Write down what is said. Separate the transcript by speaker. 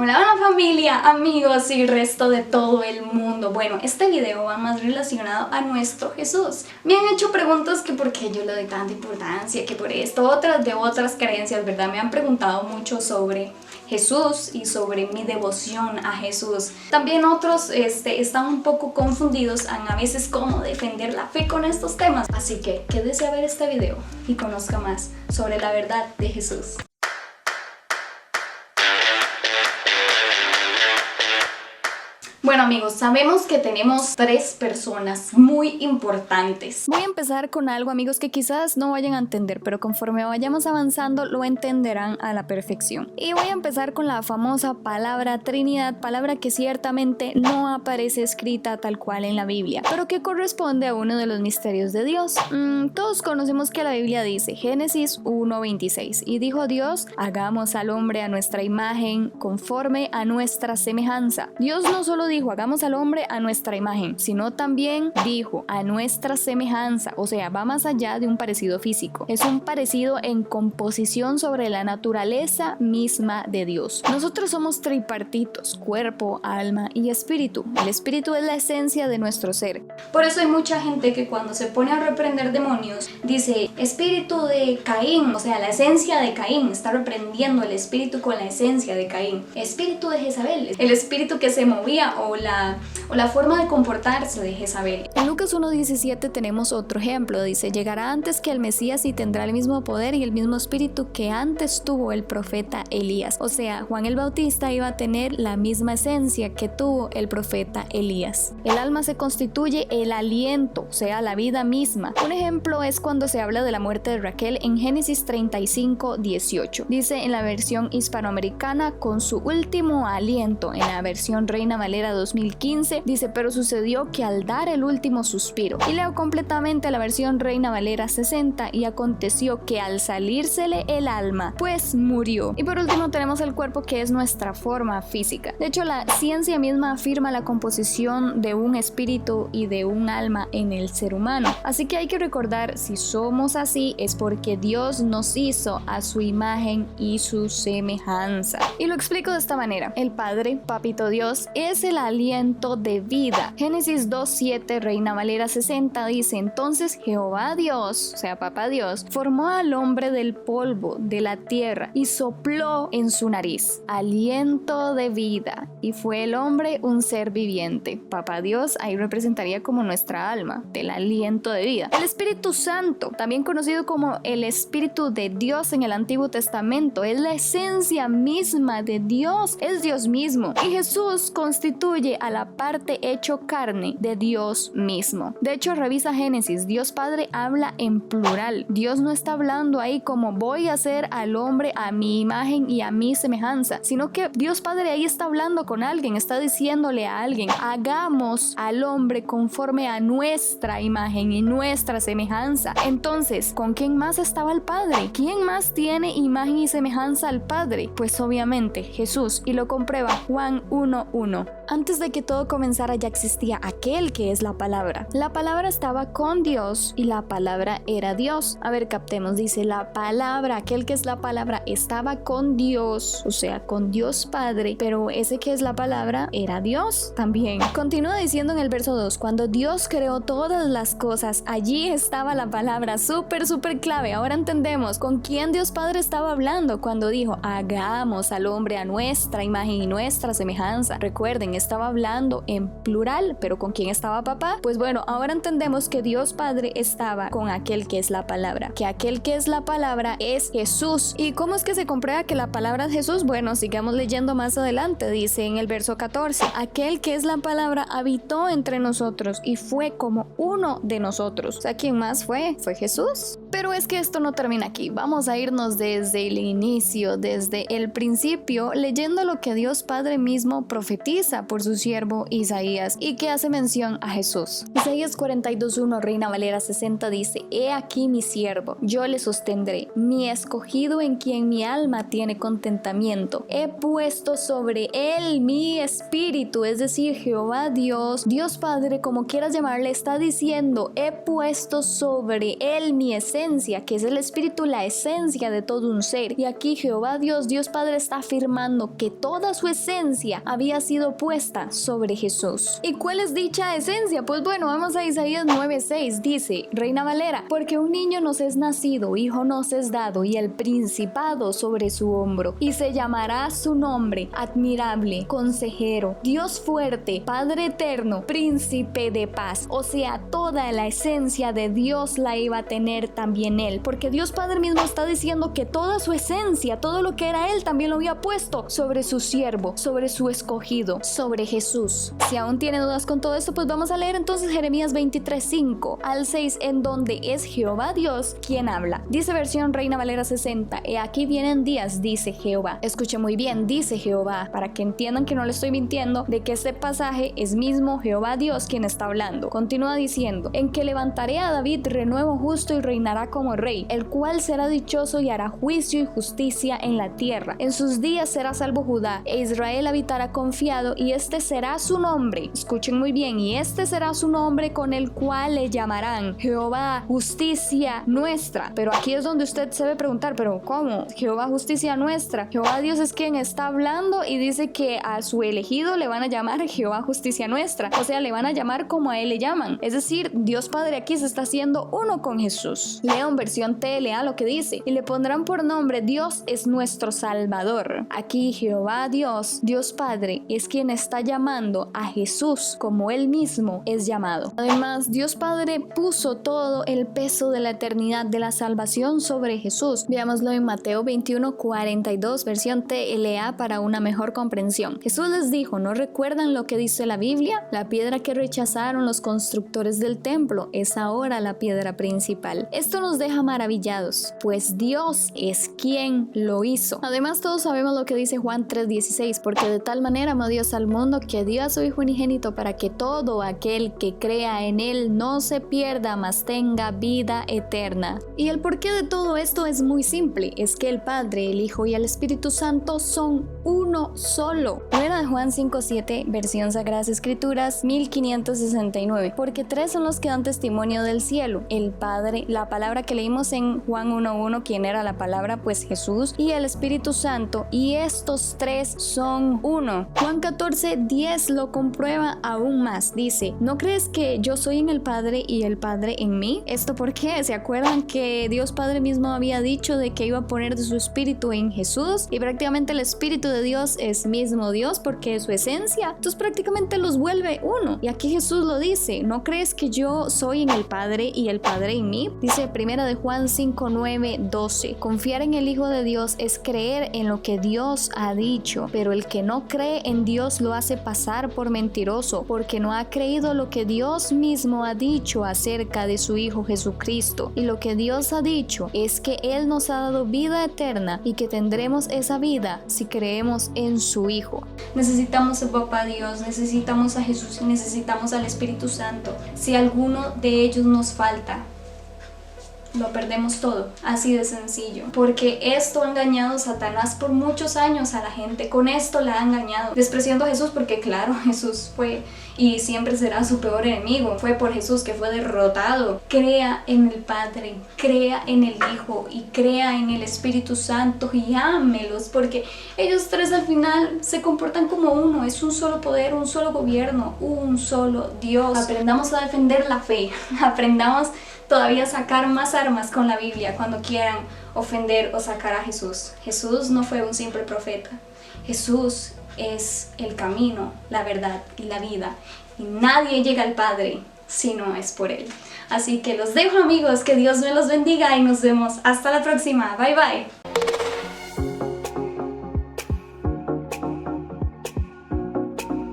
Speaker 1: Hola, hola familia, amigos y resto de todo el mundo. Bueno, este video va más relacionado a nuestro Jesús. Me han hecho preguntas que por qué yo le doy tanta importancia, que por esto, otras de otras creencias, ¿verdad? Me han preguntado mucho sobre Jesús y sobre mi devoción a Jesús. También otros están un poco confundidos a veces cómo defender la fe con estos temas. Así que quédese a ver este video y conozca más sobre la verdad de Jesús. Bueno amigos, sabemos que tenemos tres personas muy importantes. Voy a empezar con algo amigos que quizás no vayan a entender, pero conforme vayamos avanzando lo entenderán a la perfección. Y voy a empezar con la famosa palabra Trinidad, palabra que ciertamente no aparece escrita tal cual en la Biblia, pero que corresponde a uno de los misterios de Dios. Todos conocemos que la Biblia dice, Génesis 1:26, y dijo Dios, hagamos al hombre a nuestra imagen, conforme a nuestra semejanza. Dios no solo dijo hagamos al hombre a nuestra imagen, sino también dijo a nuestra semejanza, o sea, va más allá de un parecido físico, es un parecido en composición sobre la naturaleza misma de Dios. Nosotros somos tripartitos, cuerpo, alma y espíritu. El espíritu es la esencia de nuestro ser. Por eso hay mucha gente que cuando se pone a reprender demonios dice espíritu de Caín, o sea, la esencia de Caín, está reprendiendo el espíritu con la esencia de Caín. Espíritu de Jezabel, el espíritu que se movía o la forma de comportarse de Jezabel. En Lucas 1:17 tenemos otro ejemplo, dice, llegará antes que el Mesías y tendrá el mismo poder y el mismo espíritu que antes tuvo el profeta Elías. O sea, Juan el Bautista iba a tener la misma esencia que tuvo el profeta Elías. El alma se constituye el aliento, o sea, la vida misma. Un ejemplo es cuando se habla de la muerte de Raquel en Génesis 35:18. Dice en la versión hispanoamericana, con su último aliento. En la versión Reina Valera 2015 dice, pero sucedió que al dar el último suspiro. Y leo completamente la versión Reina Valera 60, y aconteció que al salírsele el alma, pues murió. Y por último tenemos el cuerpo, que es nuestra forma física. De hecho, la ciencia misma afirma la composición de un espíritu y de un alma en el ser humano. Así que hay que recordar, si somos así es porque Dios nos hizo a su imagen y su semejanza. Y lo explico de esta manera. El Padre, Papito Dios, es el aliento de vida. Génesis 2:7, Reina Valera 60 dice, entonces Jehová Dios, o sea Papá Dios, formó al hombre del polvo de la tierra y sopló en su nariz aliento de vida, y fue el hombre un ser viviente. Papá Dios ahí representaría como nuestra alma, del aliento de vida. El Espíritu Santo, también conocido como el Espíritu de Dios en el Antiguo Testamento, es la esencia misma de Dios, es Dios mismo. Y Jesús constituye a la parte hecho carne de Dios mismo. De hecho, revisa Génesis, Dios Padre habla en plural. Dios no está hablando ahí como voy a hacer al hombre a mi imagen y a mi semejanza, sino que Dios Padre ahí está hablando con alguien, está diciéndole a alguien, hagamos al hombre conforme a nuestra imagen y nuestra semejanza. Entonces, ¿con quién más estaba el Padre? ¿Quién más tiene imagen y semejanza al Padre? Pues obviamente Jesús, y lo comprueba Juan 1:1. Antes de que todo comenzara ya existía aquel que es la palabra. La palabra estaba con Dios y la palabra era Dios. A ver, captemos, dice la palabra, aquel que es la palabra estaba con Dios, o sea, con Dios Padre, pero ese que es la palabra era Dios también. Continúa diciendo en el verso 2, cuando Dios creó todas las cosas, allí estaba la palabra, súper clave. Ahora entendemos con quién Dios Padre estaba hablando cuando dijo, hagamos al hombre a nuestra imagen y nuestra semejanza. Recuerden, estaba hablando en plural, pero ¿con quién estaba papá? Pues bueno, ahora entendemos que Dios Padre estaba con aquel que es la palabra, que aquel que es la palabra es Jesús. ¿Y cómo es que se comprueba que la palabra es Jesús? Bueno, sigamos leyendo más adelante, dice en el verso 14, aquel que es la palabra habitó entre nosotros y fue como uno de nosotros. O sea, ¿quién más fue? Fue Jesús. Pero es que esto no termina aquí, vamos a irnos desde el inicio, desde el principio, leyendo lo que Dios Padre mismo profetiza por su siervo Isaías y que hace mención a Jesús. Isaías 42:1, Reina Valera 60 dice, he aquí mi siervo, yo le sostendré, mi escogido en quien mi alma tiene contentamiento. He puesto sobre él mi espíritu, es decir, Jehová Dios, Dios Padre, como quieras llamarle, está diciendo, he puesto sobre él mi esencia esencia, que es el espíritu, la esencia de todo un ser. Y aquí Jehová Dios, Dios Padre, está afirmando que toda su esencia había sido puesta sobre Jesús. ¿Y cuál es dicha esencia? Pues bueno, vamos a Isaías 9:6, dice, Reina Valera, porque un niño nos es nacido, hijo nos es dado, y el principado sobre su hombro, y se llamará su nombre, admirable, consejero, Dios fuerte, Padre eterno, príncipe de paz. O sea, toda la esencia de Dios la iba a tener también él, porque Dios Padre mismo está diciendo que toda su esencia, todo lo que era él, también lo había puesto sobre su siervo, sobre su escogido, sobre Jesús. Si aún tiene dudas con todo esto, pues vamos a leer entonces Jeremías 23:5 al 6, en donde es Jehová Dios quien habla. Dice versión Reina Valera 60, he aquí vienen días, dice Jehová. Escuche muy bien, dice Jehová, para que entiendan que no le estoy mintiendo, de que este pasaje es mismo Jehová Dios quien está hablando. Continúa diciendo, en que levantaré a David renuevo justo y reinará como rey, el cual será dichoso y hará juicio y justicia en la tierra. En sus días será salvo Judá, e Israel habitará confiado, y este será su nombre. Escuchen muy bien, y este será su nombre con el cual le llamarán Jehová, justicia nuestra. Pero aquí es donde usted se debe preguntar, ¿pero cómo? Jehová, justicia nuestra. Jehová Dios es quien está hablando y dice que a su elegido le van a llamar Jehová, justicia nuestra. O sea, le van a llamar como a él le llaman. Es decir, Dios Padre aquí se está haciendo uno con Jesús. Leo en versión TLA lo que dice, y le pondrán por nombre Dios es nuestro Salvador. Aquí Jehová Dios, Dios Padre, es quien está llamando a Jesús como él mismo es llamado. Además, Dios Padre puso todo el peso de la eternidad de la salvación sobre Jesús. Veámoslo en Mateo 21:42, versión TLA para una mejor comprensión. Jesús les dijo, ¿no recuerdan lo que dice la Biblia? La piedra que rechazaron los constructores del templo es ahora la piedra principal. Esto nos deja maravillados, pues Dios es quien lo hizo. Además, todos sabemos lo que dice Juan 3:16, porque de tal manera amó Dios al mundo que dio a su Hijo unigénito para que todo aquel que crea en él no se pierda, mas tenga vida eterna. Y el porqué de todo esto es muy simple, es que el Padre, el Hijo y el Espíritu Santo son uno solo. Primera de Juan 5:7, versión Sagradas Escrituras 1569, porque tres son los que dan testimonio del cielo, el Padre, la palabra que leímos en Juan 1:1, quien era la palabra, pues Jesús, y el Espíritu Santo, y estos tres son uno. Juan 14:10 lo comprueba aún más, dice, ¿no crees que yo soy en el Padre y el Padre en mí? ¿Esto por qué? ¿Se acuerdan que Dios Padre mismo había dicho de que iba a poner de su Espíritu en Jesús? Y prácticamente el Espíritu de Dios es mismo Dios porque es su esencia, entonces prácticamente los vuelve uno. Y aquí Jesús lo dice, ¿no crees que yo soy en el Padre y el Padre en mí? Dice primera de Juan 5:9-12, confiar en el Hijo de Dios es creer en lo que Dios ha dicho, pero el que no cree en Dios lo hace pasar por mentiroso, porque no ha creído lo que Dios mismo ha dicho acerca de su Hijo Jesucristo. Y lo que Dios ha dicho es que Él nos ha dado vida eterna y que tendremos esa vida si creemos en su Hijo. Necesitamos a Papá Dios, necesitamos a Jesús y necesitamos al Espíritu Santo. Si alguno de ellos nos falta, lo perdemos todo, así de sencillo, porque esto ha engañado a Satanás por muchos años a la gente. Con esto la ha engañado, despreciando a Jesús, porque claro, Jesús fue y siempre será su peor enemigo. Fue por Jesús que fue derrotado. Crea en el Padre, crea en el Hijo y crea en el Espíritu Santo y ámelos, porque ellos tres al final se comportan como uno. Es un solo poder, un solo gobierno, un solo Dios. Aprendamos a defender la fe, aprendamos todavía sacar más armas con la Biblia cuando quieran ofender o sacar a Jesús. Jesús no fue un simple profeta. Jesús es el camino, la verdad y la vida. Y nadie llega al Padre si no es por Él. Así que los dejo, amigos, que Dios me los bendiga y nos vemos hasta la próxima. Bye bye.